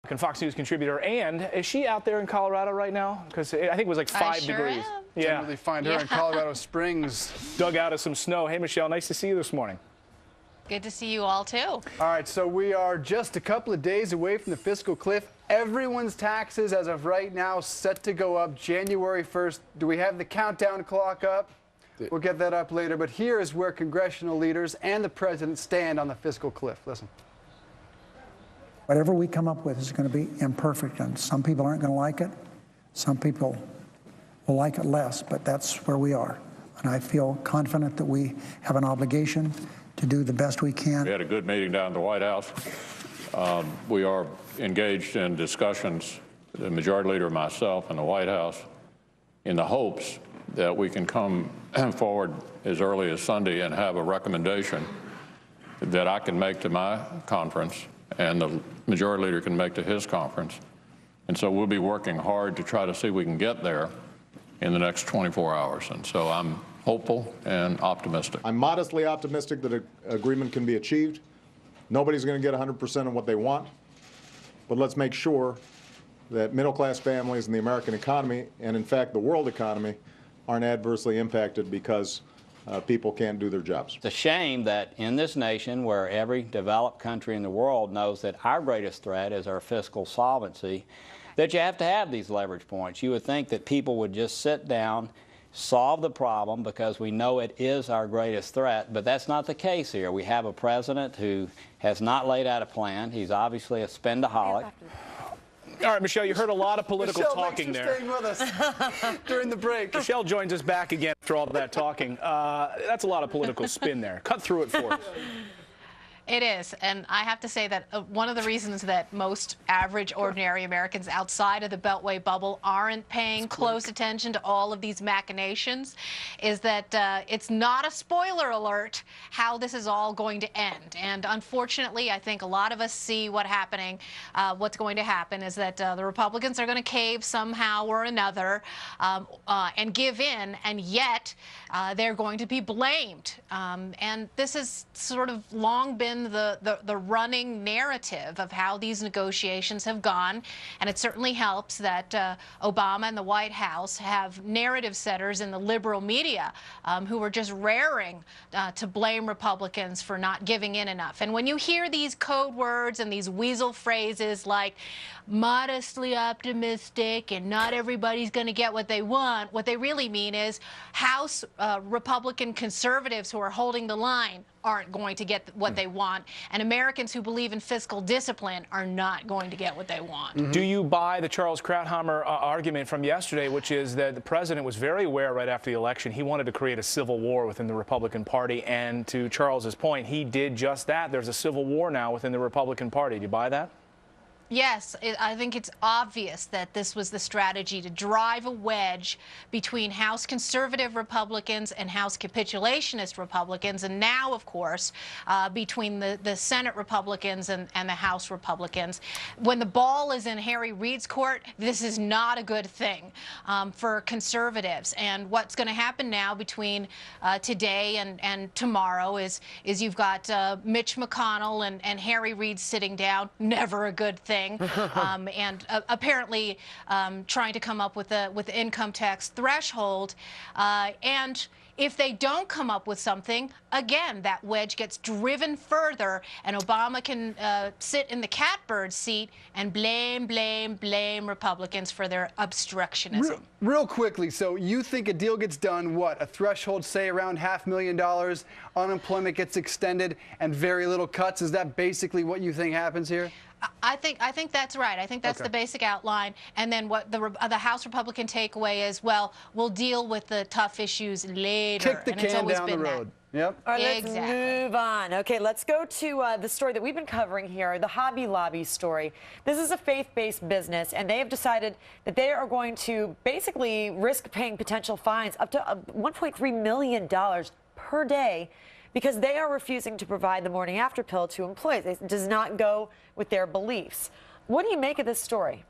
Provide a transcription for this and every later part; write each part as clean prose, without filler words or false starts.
Fox News contributor, and is she out there in Colorado right now? Because I think it was like 5 degrees. Yeah, can't really find her in Colorado Springs. Dug out of some snow. Hey, Michelle, nice to see you this morning. Good to see you all, too. All right, so we are just a couple of days away from the fiscal cliff. Everyone's taxes, as of right now, set to go up January 1st. Do we have the countdown clock up? We'll get that up later, but here is where congressional leaders and the president stand on the fiscal cliff. Listen. Whatever we come up with is going to be imperfect, and some people aren't going to like it. Some people will like it less, but that's where we are. And I feel confident that we have an obligation to do the best we can. We had a good meeting down at the White House. We are engaged in discussions, the Majority Leader, myself, and the White House, in the hopes that we can come forward as early as Sunday and have a recommendation that I can make to my conference and the Majority Leader can make to his conference. And so we'll be working hard to try to see if we can get there in the next 24 hours. And so I'm hopeful and optimistic. I'm modestly optimistic that an agreement can be achieved. Nobody's going to get 100% of what they want, but let's make sure that middle-class families and the American economy, and in fact the world economy, aren't adversely impacted because people can't do their jobs. It's a shame that in this nation, where every developed country in the world knows that our greatest threat is our fiscal solvency, that you have to have these leverage points. You would think that people would just sit down, solve the problem, because we know it is our greatest threat, but that's not the case here. We have a president who has not laid out a plan. He's obviously a spendaholic. All right, Michelle, you heard a lot of political talking there. Staying with us during the break. Michelle joins us back again after all that talking. That's a lot of political spin there. Cut through it for us. It is, and I have to say that one of the reasons that most average, ordinary Americans outside of the Beltway bubble aren't paying close attention to all of these machinations is that it's not a spoiler alert how this is all going to end. And unfortunately, I think a lot of us see what's going to happen is that the Republicans are going to cave somehow or another and give in, and yet they're going to be blamed. And this has sort of long been the running narrative of how these negotiations have gone, and it certainly helps that Obama and the White House have narrative setters in the liberal media who are just raring to blame Republicans for not giving in enough. And when you hear these code words and these weasel phrases like modestly optimistic and not everybody's going to get what they want, what they really mean is House Republican conservatives who are holding the line aren't going to get what they want, and Americans who believe in fiscal discipline are not going to get what they want. Do you buy the Charles Krauthammer argument from yesterday, which is that the president was very aware right after the election he wanted to create a civil war within the Republican Party, and to Charles's point, he did just that. There's a civil war now within the Republican Party. Do you buy that? Yes, I think it's obvious that this was the strategy to drive a wedge between House conservative Republicans and House capitulationist Republicans, and now, of course, between the Senate Republicans and the House Republicans. When the ball is in Harry Reid's court, this is not a good thing for conservatives. And what's going to happen now between today and tomorrow is you've got Mitch McConnell and Harry Reid sitting down, never a good thing. And apparently trying to come up with the income tax threshold. And if they don't come up with something, again, that wedge gets driven further, and Obama can sit in the catbird seat and blame Republicans for their obstructionism. Real quickly, so you think a deal gets done, what, a threshold, say, around $500,000, unemployment gets extended, and very little cuts? Is that basically what you think happens here? I think that's right. I think that's the basic outline. And then what the House Republican takeaway is, well, we'll deal with the tough issues later. Kick the can down the road. Yep. All right, let's move on. Okay, let's go to the story that we've been covering here, the Hobby Lobby story. This is a faith-based business, and they have decided that they are going to basically risk paying potential fines up to $1.3 million per day because they are refusing to provide the morning after pill to employees. It does not go with their beliefs. What do you make of this story?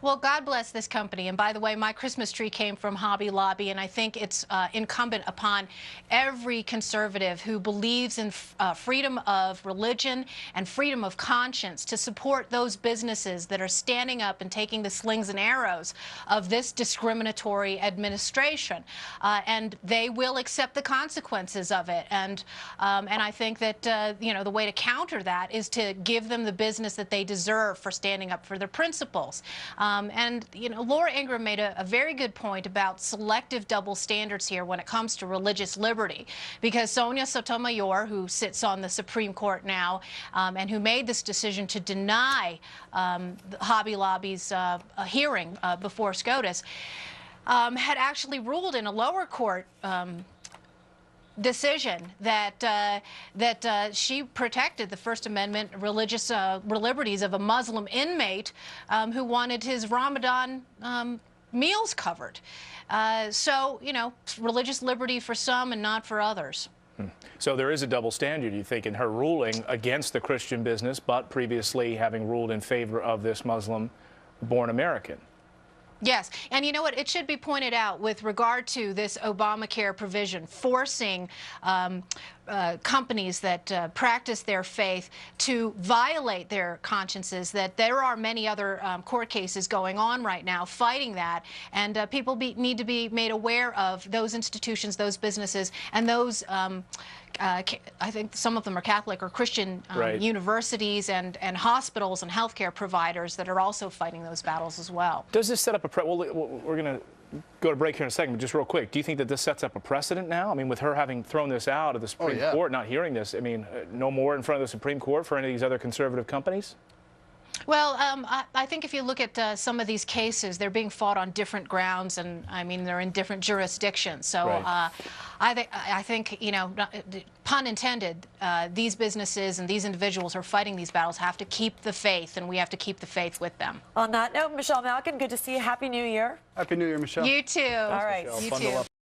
Well, God bless this company. And by the way, my Christmas tree came from Hobby Lobby, and I think it's incumbent upon every conservative who believes in freedom of religion and freedom of conscience to support those businesses that are standing up and taking the slings and arrows of this discriminatory administration. And they will accept the consequences of it. And I think that, you know, the way to counter that is to give them the business that they deserve for standing up for their principles. And, you know, Laura Ingraham made a very good point about selective double standards here when it comes to religious liberty, because Sonia Sotomayor, who sits on the Supreme Court now and who made this decision to deny Hobby Lobby's hearing before SCOTUS, had actually ruled in a lower court decision that she protected the First Amendment religious liberties of a Muslim inmate who wanted his Ramadan meals covered. So, you know, religious liberty for some and not for others. So there is a double standard, you think, in her ruling against the Christian business, but previously having ruled in favor of this Muslim-born American. Yes, and you know what? It should be pointed out with regard to this Obamacare provision forcing companies that practice their faith to violate their consciences, that there are many other court cases going on right now fighting that, and people need to be made aware of those institutions, those businesses, and those I think some of them are Catholic or Christian universities and hospitals and healthcare providers that are also fighting those battles as well. Does this set up a well, we're going to go to break here in a second, but just real quick, do you think that this sets up a precedent now? I mean, with her having thrown this out of the Supreme Court, not hearing this, I mean, no more in front of the Supreme Court for any of these other conservative companies? Well, I think if you look at some of these cases, they're being fought on different grounds, and I mean, they're in different jurisdictions. So I think, you know, pun intended, these businesses and these individuals who are fighting these battles have to keep the faith, and we have to keep the faith with them. On that note, Michelle Malkin, good to see you. Happy New Year. Happy New Year, Michelle. You too. All right. You too.